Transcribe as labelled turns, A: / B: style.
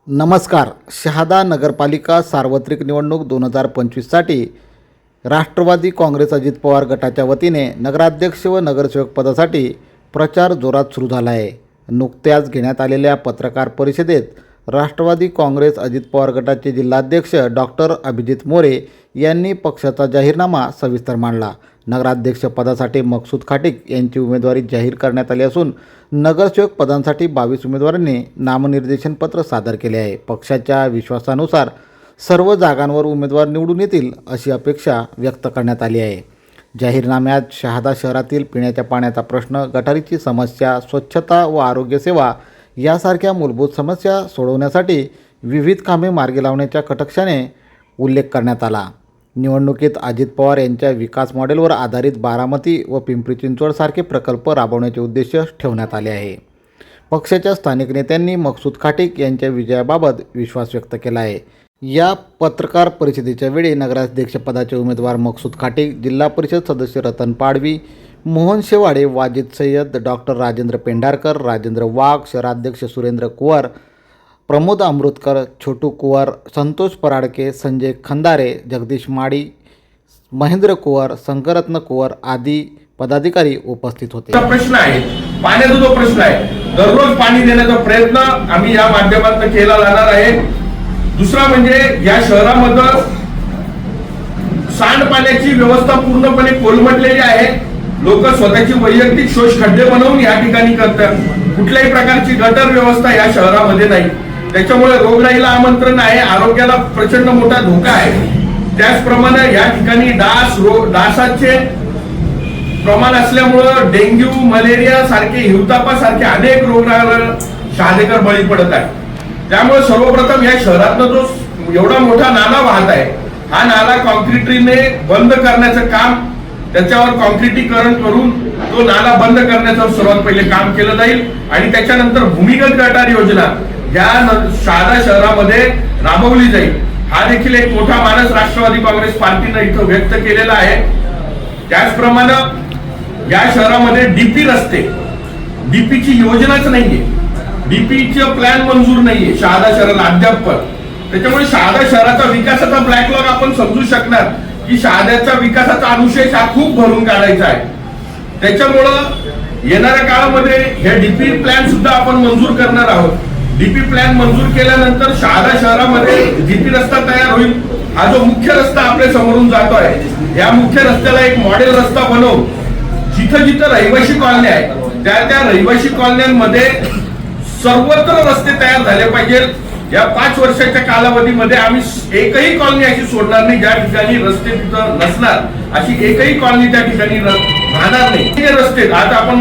A: नमस्कार. शहादा नगरपालिका सार्वत्रिक निवडणूक 2025साठी राष्ट्रवादी काँग्रेस अजित पवार गटाच्या वतीने नगराध्यक्ष व नगरसेवक पदासाठी प्रचार जोरात सुरू झाला आहे. नुकत्याच घेण्यात आलेल्या पत्रकार परिषदेत राष्ट्रवादी काँग्रेस अजित पवार गटाचे जिल्हाध्यक्ष डॉक्टर अभिजित मोरे यांनी पक्षाचा जाहीरनामा सविस्तर मांडला. नगराध्यक्ष पदासाठी मकसूद खाटिक यांची उमेदवारी जाहीर करण्यात आली असून नगरसेवक पदांसाठी 22 उमेदवारांनी नामनिर्देशन पत्र सादर केले आहे. पक्षाच्या विश्वासानुसार सर्व जागांवर उमेदवार निवडून येतील अशी अपेक्षा व्यक्त करण्यात आली आहे. जाहीरनाम्यात शहादा शहरातील पिण्याच्या पाण्याचा प्रश्न, गटारीची समस्या, स्वच्छता व आरोग्य सेवा यासारख्या मूलभूत समस्या सोडवण्यासाठी विविध कामे मार्गी लावण्याच्या कटाक्षाने उल्लेख करण्यात आला. निवडणुकीत अजित पवार यांच्या विकास मॉडेलवर आधारित बारामती व पिंपरी चिंचवड सारखे प्रकल्प राबवण्याचे उद्देश ठेवण्यात आले आहे. पक्षाच्या स्थानिक नेत्यांनी मकसूद खाटिक यांच्या विजयाबाबत विश्वास व्यक्त केला आहे. या पत्रकार परिषदेच्या वेळी नगराध्यक्षपदाचे उमेदवार मकसूद खाटिक, जिल्हा परिषद सदस्य रतन पाडवी, मोहन शेवाडे, वाजिद सय्यद, डॉक्टर राजेंद्र पेंढारकर, राजेंद्र वाघ, शहराध्यक्ष सुरेंद्र कुवर, प्रमोद अमृतकर, छोटू कुवर, संतोष पराडके, संजय खंदारे, जगदीश माडी, महेंद्र कुवर, शंकररत्न कुवर आदी पदाधिकारी उपस्थित होते.
B: प्रश्न आहे पाण्याचा, जो प्रश्न आहे दररोज पाणी देण्याचा प्रयत्न आम्ही या माध्यमातून केला जाणार आहे. दुसरा म्हणजे या शहरामध्ये सांडपाण्याची व्यवस्था पूर्णपणे कोलमडलेली आहे. लोक स्वतःची वैयक्तिक शोष खड्डे बनवून या ठिकाणी करतात. कुठल्याही प्रकारची गटर व्यवस्था या शहरामध्ये नाही. त्याच्यामुळे रोगराईला आमंत्रण आहे, आरोग्याला प्रचंड मोठा धोका आहे. त्याचप्रमाणे या ठिकाणी डासाचे प्रमाण असल्यामुळं डेंग्यू, मलेरिया सारखे, हिवतापासारखे अनेक रोगाला शहादेकर बळी पडत आहे. त्यामुळे सर्वप्रथम या शहरातनं जो एवढा मोठा नाला वाहत आहे, हा नाला कॉन्क्रिटीने बंद करण्याचं काम, त्याच्यावर कॉन्क्रिटीकरण करून तो नाला बंद करण्याचं सर्वात पहिले काम केलं जाईल. आणि त्याच्यानंतर भूमिगत गटार योजना या शहादा शहरामध्ये राबवली जाईल. हा देखील एक मोठा मानस राष्ट्रवादी काँग्रेस पार्टीनं इथं व्यक्त केलेला आहे. त्याचप्रमाणे या शहरामध्ये डीपी रस्ते, डीपीची योजनाच नाहीये, डीपीचे प्लॅन मंजूर नाहीये शहादा शहराला अद्याप पण. त्याच्यामुळे शहादा शहराचा विकासाचा ब्लॅकलॉग आपण समजू शकणार की शहाद्याचा विकासाचा अनुशेष हा खूप भरून काढायचा आहे. त्याच्यामुळं येणाऱ्या काळामध्ये हे डीपी प्लॅन सुद्धा आपण मंजूर करणार आहोत. डीपी प्लॅन मंजूर केल्यानंतर शहादा शहरामध्ये डीपी रस्ता तयार होईल. हा जो मुख्य रस्ता आपल्या समोरून जातो आहे, या मुख्य रस्त्याला एक मॉडेल रस्ता बनवून जिथं जिथं रहिवासी कॉलनी आहे त्या रहिवासी कॉलन्यांमध्ये सर्वत्र रस्ते तयार झाले पाहिजे. या 5 वर्षाच्या कालावधीमध्ये आम्ही एकही कॉलनी अशी सोडणार नाही ज्या ठिकाणी रस्ते तिथं नसणार, अशी एकही कॉलनी त्या ठिकाणी राहणार नाही. हे रस्ते आज आपण